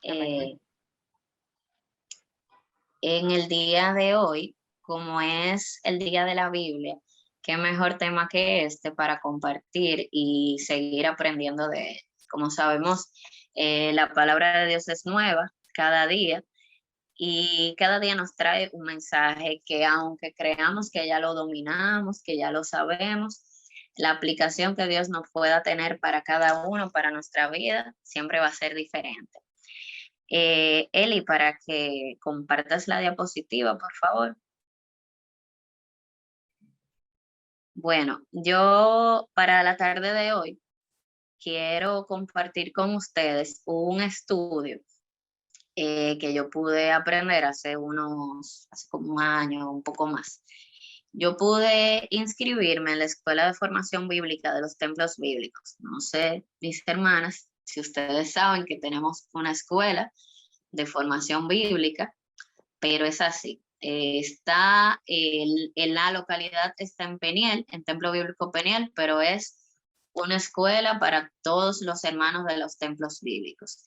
Eh, en el día de hoy, como es el día de la Biblia, qué mejor tema que este para compartir y seguir aprendiendo de él. Como sabemos, la palabra de Dios es nueva cada día y cada día nos trae un mensaje que aunque creamos que ya lo dominamos, que ya lo sabemos, la aplicación que Dios nos pueda tener para cada uno, para nuestra vida, siempre va a ser diferente. Eli, para que compartas la diapositiva, por favor. Bueno, yo para la tarde de hoy quiero compartir con ustedes un estudio que yo pude aprender hace como un año, un poco más. Yo pude inscribirme en la Escuela de Formación Bíblica de los Templos Bíblicos. No sé, mis hermanas, si ustedes saben que tenemos una escuela de formación bíblica, pero es así. En la localidad, está en Peniel, en Templo Bíblico Peniel, pero es una escuela para todos los hermanos de los templos bíblicos.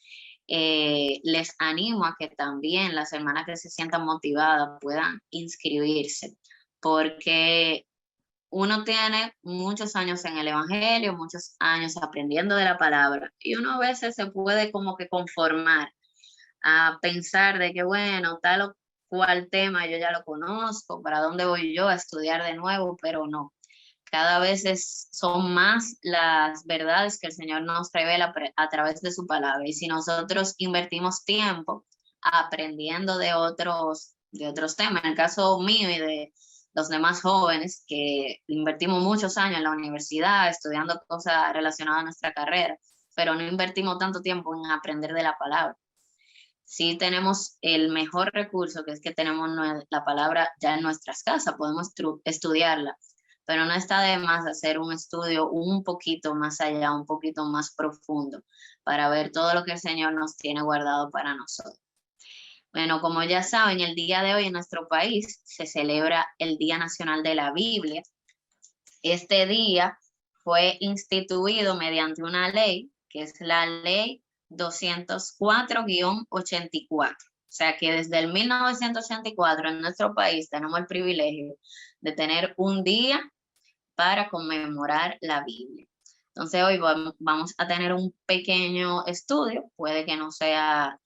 Les animo a que también las hermanas que se sientan motivadas puedan inscribirse, porque uno tiene muchos años en el Evangelio, muchos años aprendiendo de la palabra, y uno a veces se puede como que conformar a pensar de que, bueno, tal o cual tema yo ya lo conozco, para dónde voy yo a estudiar de nuevo, pero no. Cada vez son más las verdades que el Señor nos revela a través de su palabra. Y si nosotros invertimos tiempo aprendiendo de otros temas, en el caso mío y de los demás jóvenes que invertimos muchos años en la universidad estudiando cosas relacionadas a nuestra carrera, pero no invertimos tanto tiempo en aprender de la palabra. Sí tenemos el mejor recurso, que es que tenemos la palabra ya en nuestras casas, podemos estudiarla, pero no está de más hacer un estudio un poquito más allá, un poquito más profundo, para ver todo lo que el Señor nos tiene guardado para nosotros. Bueno, como ya saben, el día de hoy en nuestro país se celebra el Día Nacional de la Biblia. Este día fue instituido mediante una ley, que es la ley 204-84. O sea que desde el 1984 en nuestro país tenemos el privilegio de tener un día para conmemorar la Biblia. Entonces hoy vamos a tener un pequeño estudio, puede que no sea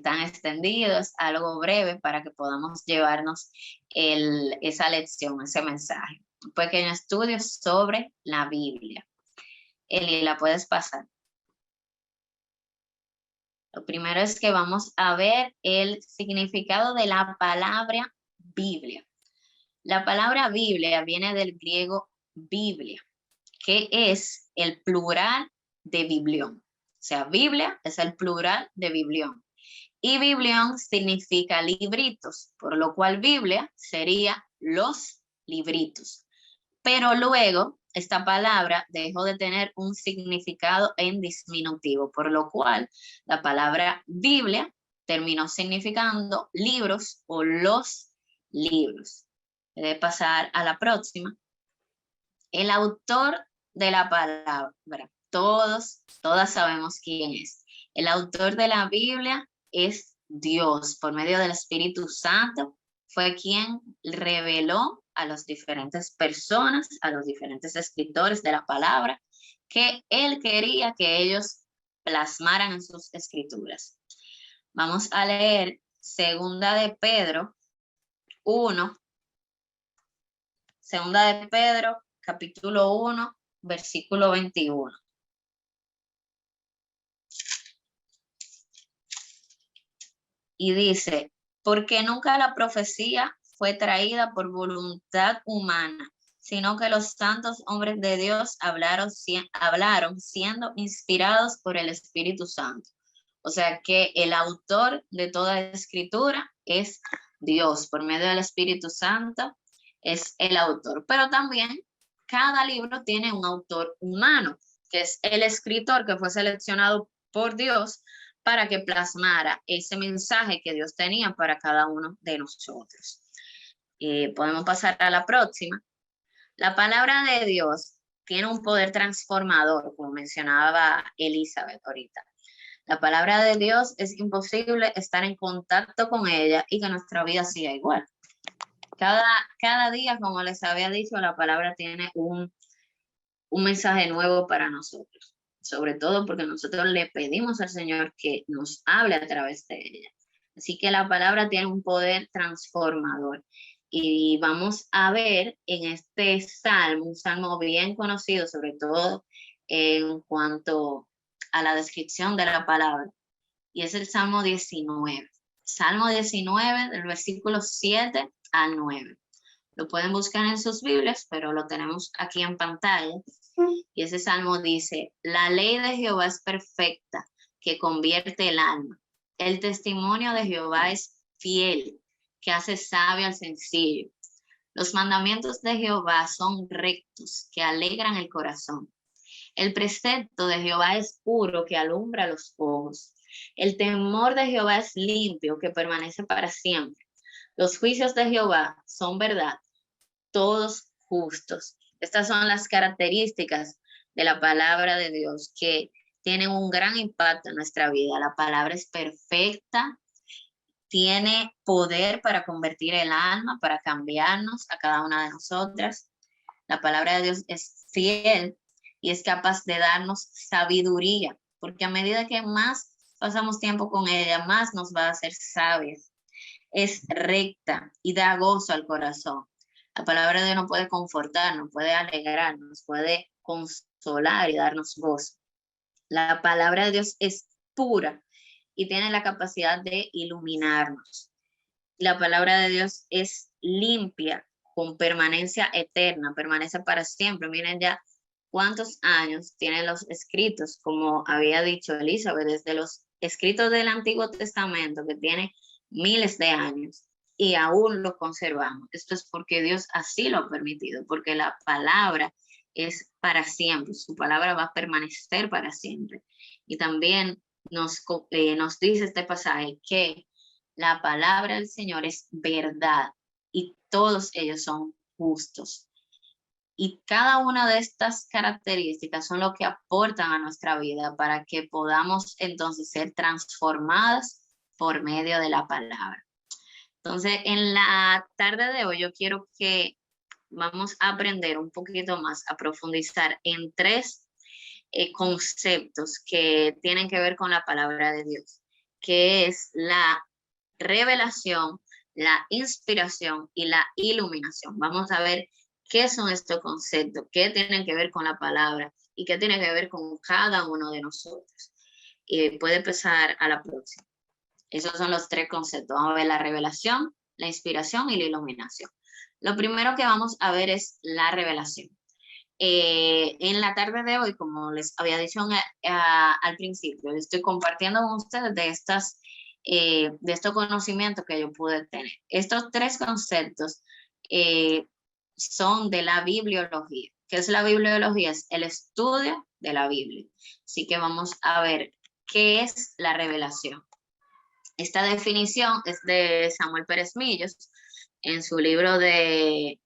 tan extendido, es algo breve para que podamos llevarnos esa lección, ese mensaje. Un pequeño estudio sobre la Biblia. Eli, ¿la puedes pasar? Lo primero es que vamos a ver el significado de la palabra Biblia. La palabra Biblia viene del griego Biblia, que es el plural de biblión. O sea, Biblia es el plural de biblión. Y biblión significa libritos, por lo cual Biblia sería los libritos. Pero luego esta palabra dejó de tener un significado en diminutivo, por lo cual la palabra Biblia terminó significando libros o los libros. Debe pasar a la próxima. El autor de la palabra, todas sabemos quién es. El autor de la Biblia es Dios, por medio del Espíritu Santo, fue quien reveló a las diferentes personas, a los diferentes escritores de la palabra, que él quería que ellos plasmaran en sus escrituras. Vamos a leer Segunda de Pedro 1, Segunda de Pedro, capítulo 1, versículo 21. Y dice, porque nunca la profecía fue traída por voluntad humana, sino que los santos hombres de Dios hablaron siendo inspirados por el Espíritu Santo. O sea que el autor de toda escritura es Dios, por medio del Espíritu Santo es el autor. Pero también cada libro tiene un autor humano, que es el escritor que fue seleccionado por Dios para que plasmara ese mensaje que Dios tenía para cada uno de nosotros. Podemos pasar a la próxima. La palabra de Dios tiene un poder transformador, como mencionaba Elizabeth ahorita. La palabra de Dios es imposible estar en contacto con ella y que nuestra vida siga igual. Cada día, como les había dicho, la palabra tiene un mensaje nuevo para nosotros, sobre todo porque nosotros le pedimos al Señor que nos hable a través de ella. Así que la palabra tiene un poder transformador. Y vamos a ver en este salmo, un salmo bien conocido, sobre todo en cuanto a la descripción de la palabra, y es el Salmo 19. Salmo 19, del versículo 7 al 9. Lo pueden buscar en sus Biblias, pero lo tenemos aquí en pantalla. Y ese salmo dice: la ley de Jehová es perfecta, que convierte el alma. El testimonio de Jehová es fiel, que hace sabio al sencillo. Los mandamientos de Jehová son rectos, que alegran el corazón. El precepto de Jehová es puro, que alumbra los ojos. El temor de Jehová es limpio, que permanece para siempre. Los juicios de Jehová son verdad, todos justos. Estas son las características de la palabra de Dios que tienen un gran impacto en nuestra vida. La palabra es perfecta, tiene poder para convertir el alma, para cambiarnos a cada una de nosotras. La palabra de Dios es fiel y es capaz de darnos sabiduría, porque a medida que más pasamos tiempo con ella, más nos va a hacer sabias. Es recta y da gozo al corazón. La palabra de Dios nos puede confortar, nos puede alegrar, nos puede consolar y darnos gozo. La palabra de Dios es pura y tiene la capacidad de iluminarnos. La palabra de Dios es limpia, con permanencia eterna, permanece para siempre. Miren ya cuántos años tienen los escritos, como había dicho Elizabeth, desde los escritos del Antiguo Testamento, que tiene miles de años, y aún lo conservamos. Esto es porque Dios así lo ha permitido, porque la palabra es para siempre, su palabra va a permanecer para siempre. Y también nos dice este pasaje que la palabra del Señor es verdad y todos ellos son justos. Y cada una de estas características son lo que aportan a nuestra vida para que podamos entonces ser transformadas por medio de la palabra. Entonces, en la tarde de hoy yo quiero que vamos a aprender un poquito más, a profundizar en tres conceptos que tienen que ver con la palabra de Dios, que es la revelación, la inspiración y la iluminación. Vamos a ver qué son estos conceptos, qué tienen que ver con la palabra y qué tienen que ver con cada uno de nosotros. Puede empezar a la próxima. Esos son los tres conceptos. Vamos a ver la revelación, la inspiración y la iluminación. Lo primero que vamos a ver es la revelación. En la tarde de hoy, como les había dicho al principio, estoy compartiendo con ustedes de estos conocimientos que yo pude tener. Estos tres conceptos son de la bibliología. ¿Qué es la bibliología? Es el estudio de la Biblia. Así que vamos a ver qué es la revelación. Esta definición es de Samuel Pérez Millos en su libro de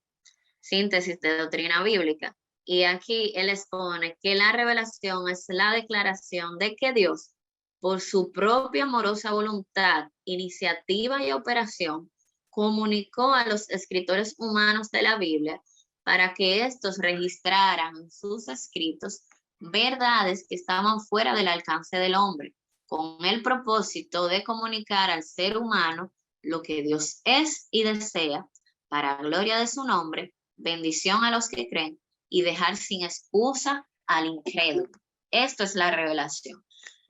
Síntesis de Doctrina Bíblica. Y aquí él expone que la revelación es la declaración de que Dios, por su propia amorosa voluntad, iniciativa y operación, comunicó a los escritores humanos de la Biblia para que éstos registraran en sus escritos verdades que estaban fuera del alcance del hombre, con el propósito de comunicar al ser humano lo que Dios es y desea, para gloria de su nombre, bendición a los que creen y dejar sin excusa al incrédulo. Esto es la revelación.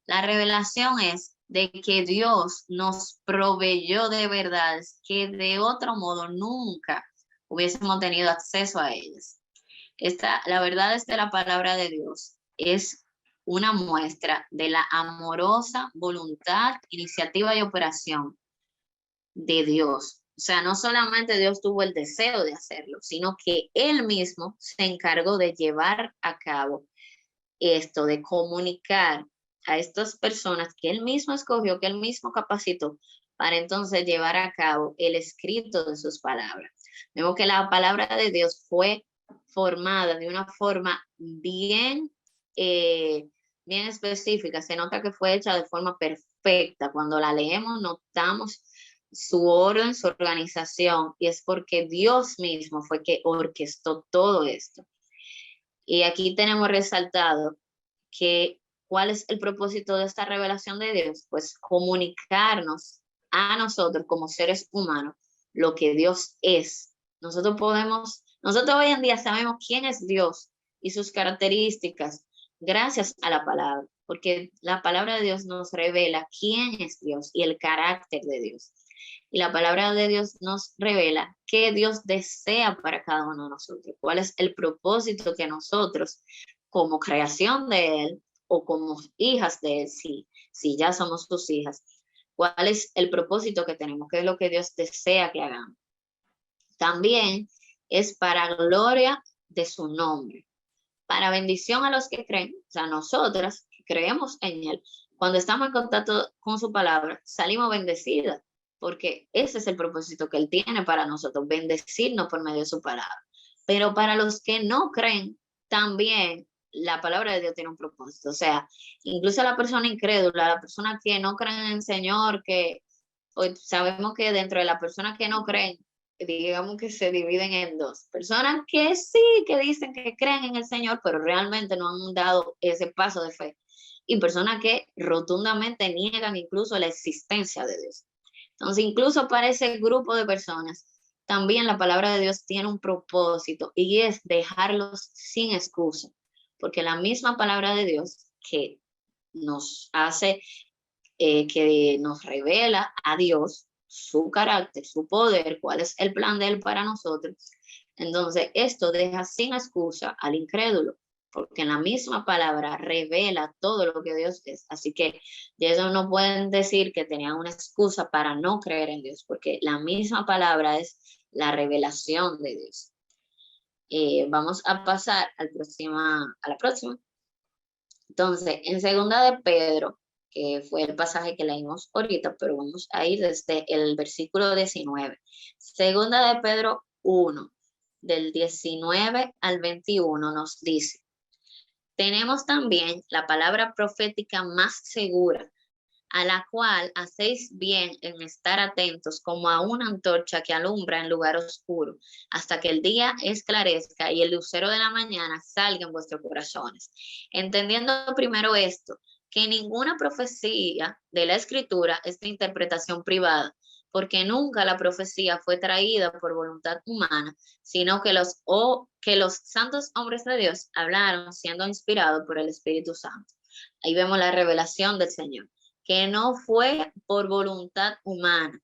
La revelación es de que Dios nos proveyó de verdades que de otro modo nunca hubiésemos tenido acceso a ellas. La verdad es de la palabra de Dios es una muestra de la amorosa voluntad, iniciativa y operación de Dios. O sea, no solamente Dios tuvo el deseo de hacerlo, sino que Él mismo se encargó de llevar a cabo esto, de comunicar a estas personas que Él mismo escogió, que Él mismo capacitó, para entonces llevar a cabo el escrito de sus palabras. Vemos que la palabra de Dios fue formada de una forma bien bien específica, se nota que fue hecha de forma perfecta. Cuando la leemos, notamos su orden, su organización, y es porque Dios mismo fue que orquestó todo esto. Y aquí tenemos resaltado que ¿cuál es el propósito de esta revelación de Dios? Pues comunicarnos a nosotros como seres humanos lo que Dios es. Nosotros hoy en día sabemos quién es Dios y sus características gracias a la palabra, porque la palabra de Dios nos revela quién es Dios y el carácter de Dios. Y la palabra de Dios nos revela qué Dios desea para cada uno de nosotros, cuál es el propósito que nosotros, como creación de Él o como hijas de Él, si ya somos sus hijas, cuál es el propósito que tenemos, qué es lo que Dios desea que hagamos. También es para gloria de su nombre, para bendición a los que creen, o sea, nosotras que creemos en Él. Cuando estamos en contacto con su palabra, salimos bendecidas, porque ese es el propósito que Él tiene para nosotros, bendecirnos por medio de su palabra. Pero para los que no creen, también la palabra de Dios tiene un propósito. O sea, incluso la persona incrédula, la persona que no cree en el Señor, que hoy sabemos que dentro de las personas que no creen, digamos que se dividen en dos. Personas que sí, que dicen que creen en el Señor, pero realmente no han dado ese paso de fe. Y personas que rotundamente niegan incluso la existencia de Dios. Entonces, incluso para ese grupo de personas, también la palabra de Dios tiene un propósito y es dejarlos sin excusa. Porque la misma palabra de Dios que nos hace, que nos revela a Dios, su carácter, su poder, cuál es el plan de Él para nosotros. Entonces, esto deja sin excusa al incrédulo, porque en la misma palabra revela todo lo que Dios es. Así que de eso no pueden decir que tenían una excusa para no creer en Dios, porque la misma palabra es la revelación de Dios. Vamos a pasar a la próxima. Entonces, en segunda de Pedro, que fue el pasaje que leímos ahorita, pero vamos a ir desde el versículo 19. Segunda de Pedro 1, del 19 al 21 nos dice, tenemos también la palabra profética más segura, a la cual hacéis bien en estar atentos como a una antorcha que alumbra en lugar oscuro, hasta que el día esclarezca y el lucero de la mañana salga en vuestros corazones. Entendiendo primero esto, que ninguna profecía de la Escritura es de interpretación privada, porque nunca la profecía fue traída por voluntad humana, sino que los santos hombres de Dios hablaron siendo inspirados por el Espíritu Santo. Ahí vemos la revelación del Señor, que no fue por voluntad humana,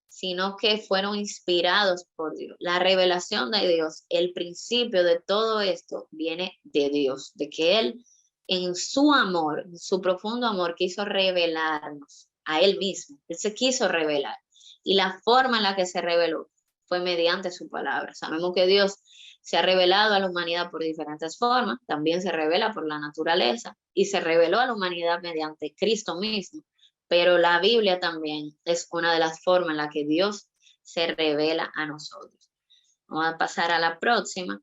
sino que fueron inspirados por Dios. La revelación de Dios, el principio de todo esto viene de Dios, de que Él en su amor, su profundo amor, quiso revelarnos a Él mismo. Él se quiso revelar. Y la forma en la que se reveló fue mediante su palabra. Sabemos que Dios se ha revelado a la humanidad por diferentes formas, también se revela por la naturaleza y se reveló a la humanidad mediante Cristo mismo. Pero la Biblia también es una de las formas en la que Dios se revela a nosotros. Vamos a pasar a la próxima.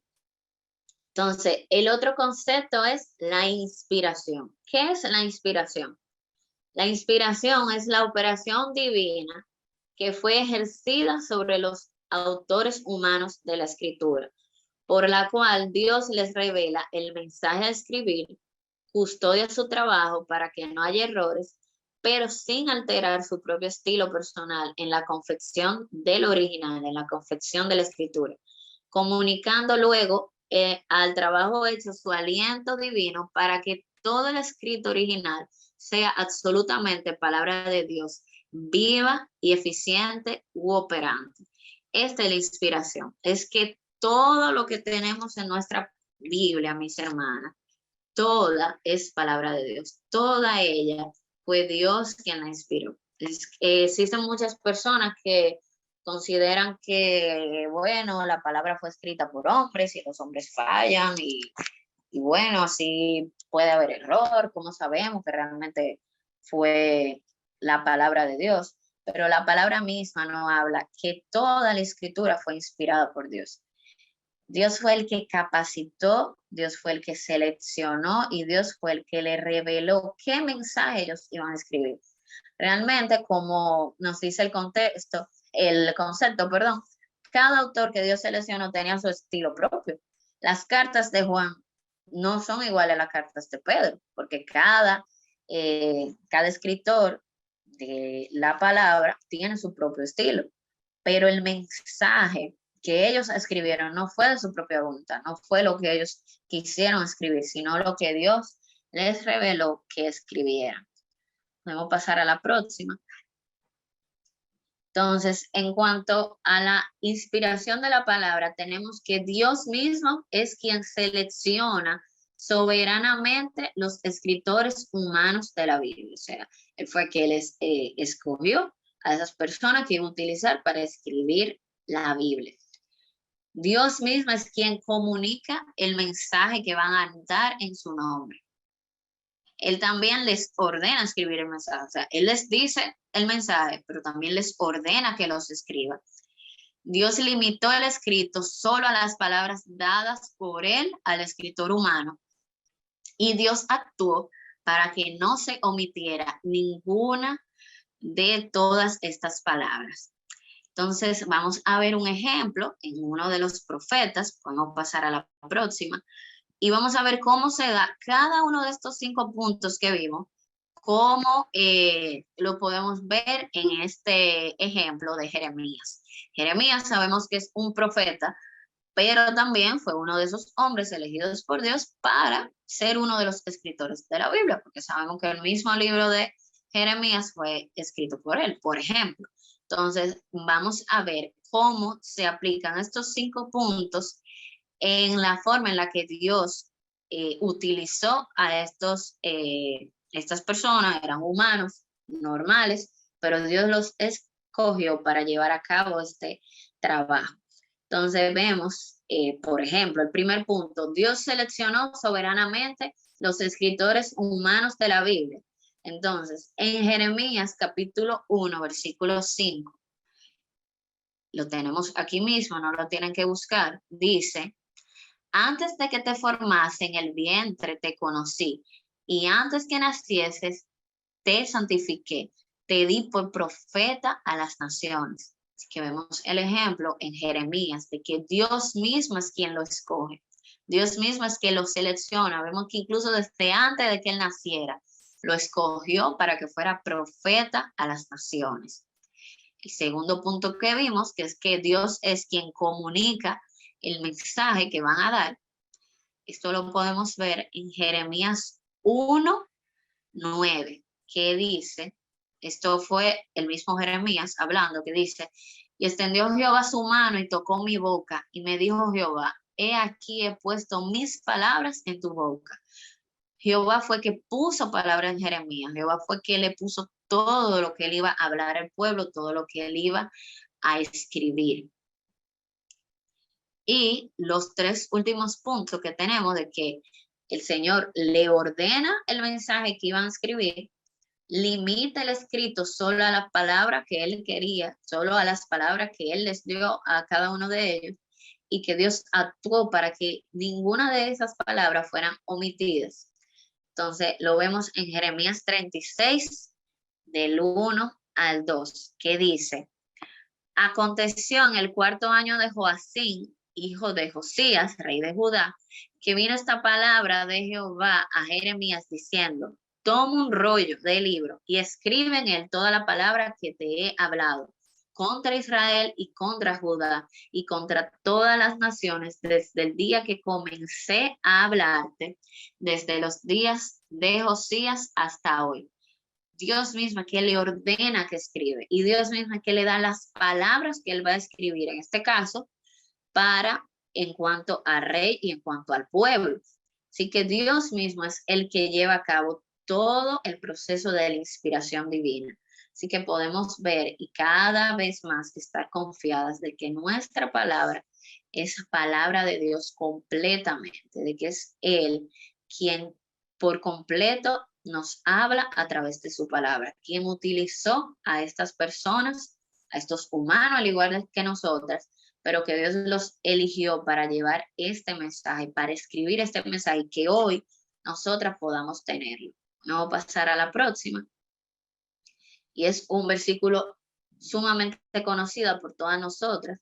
Entonces, el otro concepto es la inspiración. ¿Qué es la inspiración? La inspiración es la operación divina que fue ejercida sobre los autores humanos de la escritura, por la cual Dios les revela el mensaje a escribir, custodia su trabajo para que no haya errores, pero sin alterar su propio estilo personal en la confección del original, en la confección de la escritura, comunicando luego al trabajo hecho su aliento divino para que todo el escrito original sea absolutamente palabra de Dios, viva y eficiente u operante. Esta es la inspiración, es que todo lo que tenemos en nuestra Biblia, mis hermanas, toda es palabra de Dios, toda ella fue Dios quien la inspiró. Existen muchas personas que consideran que, bueno, la palabra fue escrita por hombres y los hombres fallan y bueno, así puede haber error, como sabemos que realmente fue la palabra de Dios, pero la palabra misma no habla que toda la escritura fue inspirada por Dios. Dios fue el que capacitó, Dios fue el que seleccionó y Dios fue el que le reveló qué mensaje ellos iban a escribir. Realmente, como nos dice el concepto, perdón, cada autor que Dios seleccionó tenía su estilo propio. Las cartas de Juan no son iguales a las cartas de Pedro, porque cada escritor de la palabra tiene su propio estilo, pero el mensaje que ellos escribieron no fue de su propia voluntad, no fue lo que ellos quisieron escribir, sino lo que Dios les reveló que escribieran. Podemos pasar a la próxima. Entonces, en cuanto a la inspiración de la palabra, tenemos que Dios mismo es quien selecciona soberanamente los escritores humanos de la Biblia. O sea, él fue quien les escogió a esas personas que iba a utilizar para escribir la Biblia. Dios mismo es quien comunica el mensaje que van a dar en su nombre. Él también les ordena escribir el mensaje. O sea, él les dice el mensaje, pero también les ordena que los escriban. Dios limitó el escrito solo a las palabras dadas por él al escritor humano. Y Dios actuó para que no se omitiera ninguna de todas estas palabras. Entonces, vamos a ver un ejemplo en uno de los profetas. Podemos pasar a la próxima. Y vamos a ver cómo se da cada uno de estos 5 puntos que vimos, cómo lo podemos ver en este ejemplo de Jeremías. Jeremías sabemos que es un profeta, pero también fue uno de esos hombres elegidos por Dios para ser uno de los escritores de la Biblia, porque sabemos que el mismo libro de Jeremías fue escrito por él, por ejemplo. Entonces, vamos a ver cómo se aplican estos 5 puntos en la forma en la que Dios utilizó a estas personas, eran humanos normales, pero Dios los escogió para llevar a cabo este trabajo. Entonces vemos, por ejemplo, el primer punto, Dios seleccionó soberanamente los escritores humanos de la Biblia. Entonces, en Jeremías capítulo 1, versículo 5, lo tenemos aquí mismo, no lo tienen que buscar, dice: antes de que te formase en el vientre te conocí, y antes que nacieses te santifiqué, te di por profeta a las naciones. Así que vemos el ejemplo en Jeremías de que Dios mismo es quien lo escoge. Dios mismo es quien lo selecciona. Vemos que incluso desde antes de que él naciera, lo escogió para que fuera profeta a las naciones. El segundo punto que vimos, que es que Dios es quien comunica el mensaje que van a dar. Esto lo podemos ver en Jeremías 1:9, que dice, esto fue el mismo Jeremías hablando, que dice: y extendió Jehová su mano y tocó mi boca, y me dijo Jehová: he aquí he puesto mis palabras en tu boca. Jehová fue que puso palabras en Jeremías, Jehová fue que le puso todo lo que él iba a hablar al pueblo, todo lo que él iba a escribir. Y los 3 últimos puntos que tenemos de que el Señor le ordena el mensaje que iban a escribir, limita el escrito solo a las palabras que él quería, solo a las palabras que él les dio a cada uno de ellos, y que Dios actuó para que ninguna de esas palabras fueran omitidas. Entonces lo vemos en Jeremías 36, del 1 al 2, que dice: aconteció en el 4.º año de Joacín, hijo de Josías, rey de Judá, que vino esta palabra de Jehová a Jeremías diciendo: toma un rollo de libro y escribe en él toda la palabra que te he hablado contra Israel y contra Judá y contra todas las naciones desde el día que comencé a hablarte, desde los días de Josías hasta hoy. Dios mismo que le ordena que escribe y Dios mismo que le da las palabras que él va a escribir, en este caso, para en cuanto al rey y en cuanto al pueblo. Así que Dios mismo es el que lleva a cabo todo el proceso de la inspiración divina. Así que podemos ver y cada vez más estar confiadas de que nuestra palabra es palabra de Dios completamente, de que es Él quien por completo nos habla a través de su palabra, quien utilizó a estas personas, a estos humanos al igual que nosotras, pero que Dios los eligió para llevar este mensaje, para escribir este mensaje, que hoy nosotras podamos tenerlo. No pasar a la próxima. Y es un versículo sumamente conocido por todas nosotras.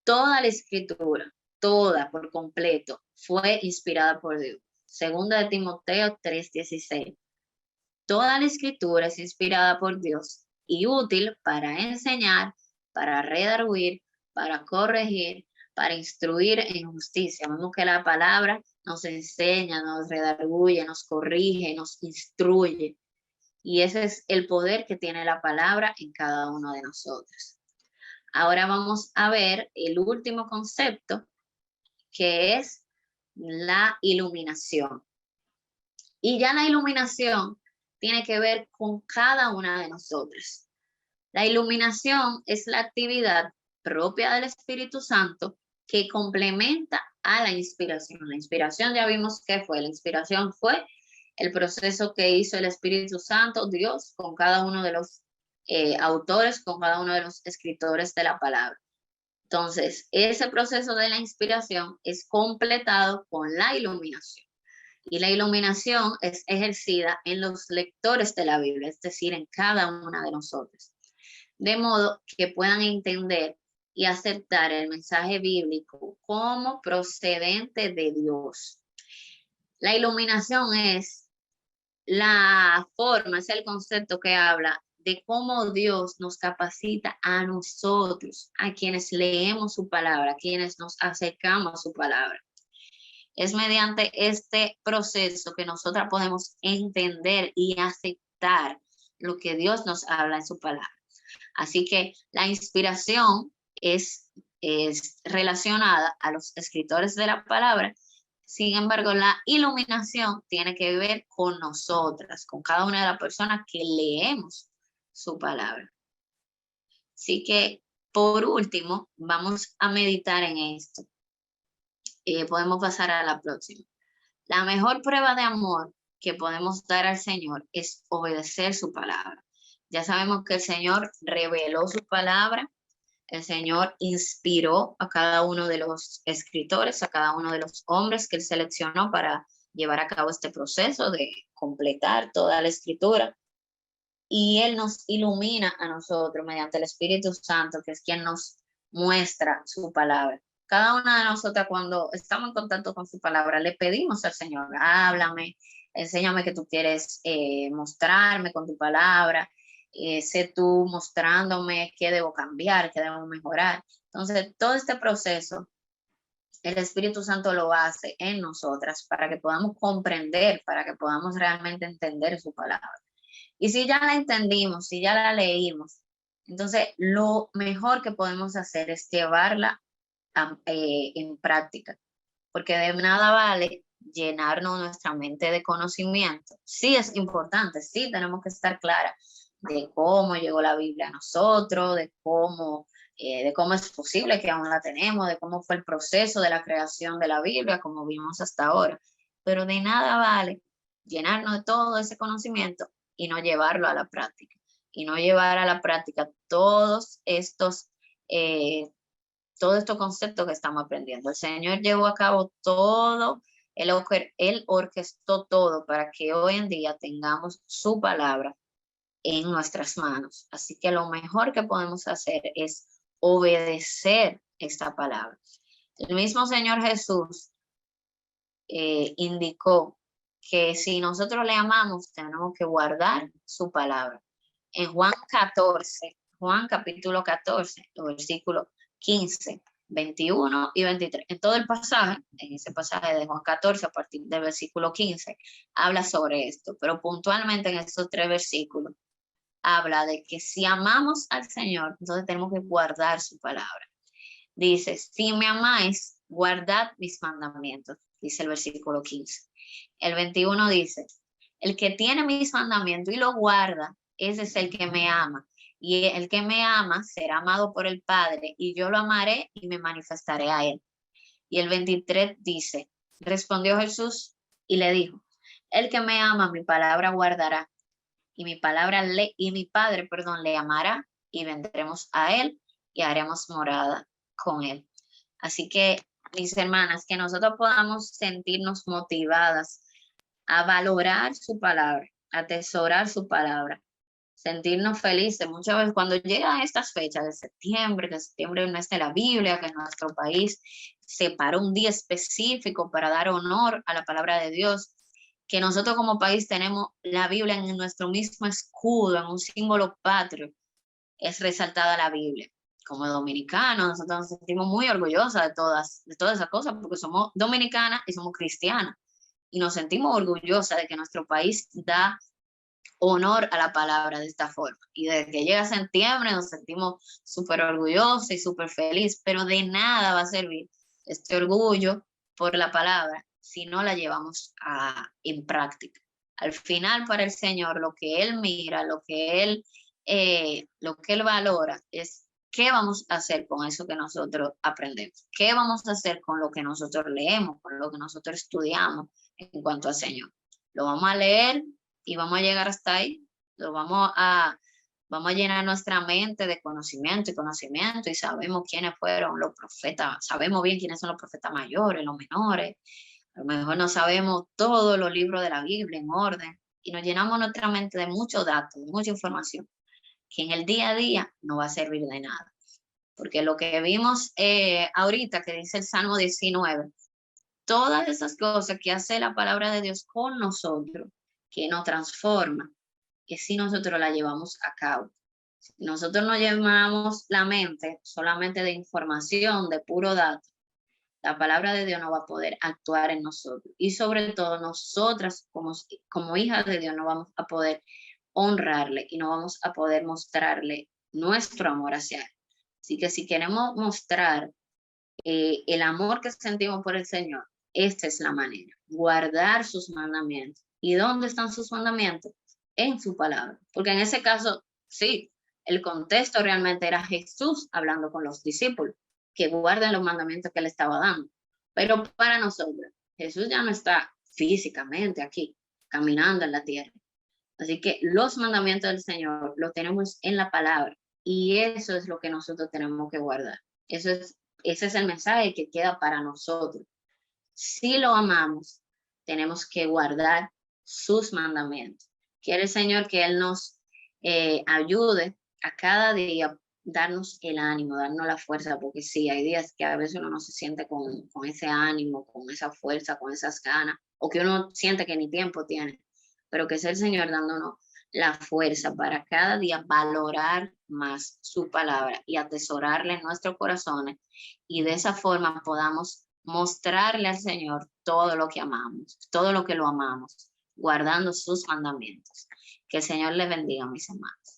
Toda la escritura, toda por completo, fue inspirada por Dios. Segunda de Timoteo 3:16. Toda la escritura es inspirada por Dios y útil para enseñar, para redarguir, para corregir, para instruir en justicia. Vemos que la palabra nos enseña, nos redarguye, nos corrige, nos instruye. Y ese es el poder que tiene la palabra en cada uno de nosotros. Ahora vamos a ver el último concepto, que es la iluminación. Y ya la iluminación tiene que ver con cada una de nosotras. La iluminación es la actividad propia del Espíritu Santo que complementa a la inspiración. La inspiración ya vimos qué fue. La inspiración fue el proceso que hizo el Espíritu Santo, Dios, con cada uno de los autores, con cada uno de los escritores de la palabra. Entonces, ese proceso de la inspiración es completado con la iluminación. Y la iluminación es ejercida en los lectores de la Biblia, es decir, en cada una de nosotros, de modo que puedan entender y aceptar el mensaje bíblico como procedente de Dios. La iluminación es la forma, es el concepto que habla de cómo Dios nos capacita a nosotros, a quienes leemos su palabra, a quienes nos acercamos a su palabra. Es mediante este proceso que nosotras podemos entender y aceptar lo que Dios nos habla en su palabra. Así que la inspiración es relacionada a los escritores de la palabra. Sin embargo, la iluminación tiene que ver con nosotras, con cada una de las personas que leemos su palabra. Así que, por último, vamos a meditar en esto. Podemos pasar a la próxima. La mejor prueba de amor que podemos dar al Señor es obedecer su palabra. Ya sabemos que el Señor reveló su palabra, el Señor inspiró a cada uno de los escritores, a cada uno de los hombres que Él seleccionó para llevar a cabo este proceso de completar toda la escritura. Y Él nos ilumina a nosotros mediante el Espíritu Santo, que es quien nos muestra su palabra. Cada una de nosotras, cuando estamos en contacto con su palabra, le pedimos al Señor: háblame, enséñame que tú quieres mostrarme con tu palabra, sé tú mostrándome qué debo cambiar, qué debo mejorar. Entonces, todo este proceso, el Espíritu Santo lo hace en nosotras para que podamos comprender, para que podamos realmente entender su palabra. Y si ya la entendimos, si ya la leímos, entonces lo mejor que podemos hacer es llevarla en práctica, porque de nada vale llenarnos nuestra mente de conocimiento. Sí es importante, sí tenemos que estar claras de cómo llegó la Biblia a nosotros, de cómo es posible que aún la tenemos, de cómo fue el proceso de la creación de la Biblia, como vimos hasta ahora. Pero de nada vale llenarnos de todo ese conocimiento y no llevarlo a la práctica, y no llevar a la práctica todos estos conceptos que estamos aprendiendo. El Señor llevó a cabo todo, Él orquestó todo para que hoy en día tengamos su palabra en nuestras manos. Así que lo mejor que podemos hacer es obedecer esta palabra. El mismo Señor Jesús indicó que si nosotros le amamos, tenemos que guardar su palabra. En Juan capítulo 14, versículos 15, 21 y 23. En todo el pasaje, en ese pasaje de Juan 14, a partir del versículo 15, habla sobre esto, pero puntualmente en estos 3 versículos, habla de que si amamos al Señor, entonces tenemos que guardar su palabra. Dice: si me amáis, guardad mis mandamientos, dice el versículo 15. El 21 dice: el que tiene mis mandamientos y lo guarda, ese es el que me ama. Y el que me ama será amado por el Padre, y yo lo amaré y me manifestaré a él. Y el 23 dice: respondió Jesús y le dijo: el que me ama, mi palabra guardará, y mi Padre, le amará, y vendremos a él y haremos morada con Él. Así que, mis hermanas, que nosotros podamos sentirnos motivadas a valorar su palabra, a atesorar su palabra, sentirnos felices. Muchas veces cuando llegan estas fechas de septiembre, que septiembre es el mes de la Biblia, que nuestro país separó un día específico para dar honor a la palabra de Dios, que nosotros como país tenemos la Biblia en nuestro mismo escudo, en un símbolo patrio, es resaltada la Biblia. Como dominicanos, nosotros nos sentimos muy orgullosas de todas esas cosas, porque somos dominicanas y somos cristianas. Y nos sentimos orgullosas de que nuestro país da honor a la palabra de esta forma. Y desde que llega septiembre nos sentimos súper orgullosos y súper felices, pero de nada va a servir este orgullo por la palabra si no la llevamos en práctica. Al final, para el Señor, lo que Él mira, lo que Él valora es qué vamos a hacer con eso que nosotros aprendemos, qué vamos a hacer con lo que nosotros leemos, con lo que nosotros estudiamos en cuanto al Señor. Lo vamos a leer y vamos a llegar hasta ahí. Vamos a llenar nuestra mente de conocimiento y sabemos quiénes fueron los profetas, sabemos bien quiénes son los profetas mayores, los menores. A lo mejor no sabemos todos los libros de la Biblia en orden y nos llenamos nuestra mente de muchos datos, de mucha información que en el día a día no va a servir de nada. Porque lo que vimos ahorita, que dice el Salmo 19, todas esas cosas que hace la palabra de Dios con nosotros, que nos transforma, que si nosotros la llevamos a cabo. Si nosotros no llevamos la mente solamente de información, de puro dato, la palabra de Dios no va a poder actuar en nosotros. Y sobre todo nosotras como hijas de Dios no vamos a poder honrarle y no vamos a poder mostrarle nuestro amor hacia Él. Así que si queremos mostrar el amor que sentimos por el Señor, esta es la manera, guardar sus mandamientos. ¿Y dónde están sus mandamientos? En su palabra. Porque en ese caso, sí, el contexto realmente era Jesús hablando con los discípulos, que guarden los mandamientos que Él estaba dando. Pero para nosotros, Jesús ya no está físicamente aquí, caminando en la tierra. Así que los mandamientos del Señor los tenemos en la palabra y eso es lo que nosotros tenemos que guardar. Ese es el mensaje que queda para nosotros. Si lo amamos, tenemos que guardar sus mandamientos. Quiere el Señor que Él nos ayude a cada día, darnos el ánimo, darnos la fuerza, porque sí, hay días que a veces uno no se siente con ese ánimo, con esa fuerza, con esas ganas, o que uno siente que ni tiempo tiene, pero que es el Señor dándonos la fuerza para cada día valorar más su palabra y atesorarla en nuestros corazones y de esa forma podamos mostrarle al Señor todo lo que amamos, todo lo que lo amamos, guardando sus mandamientos. Que el Señor les bendiga, mis hermanos.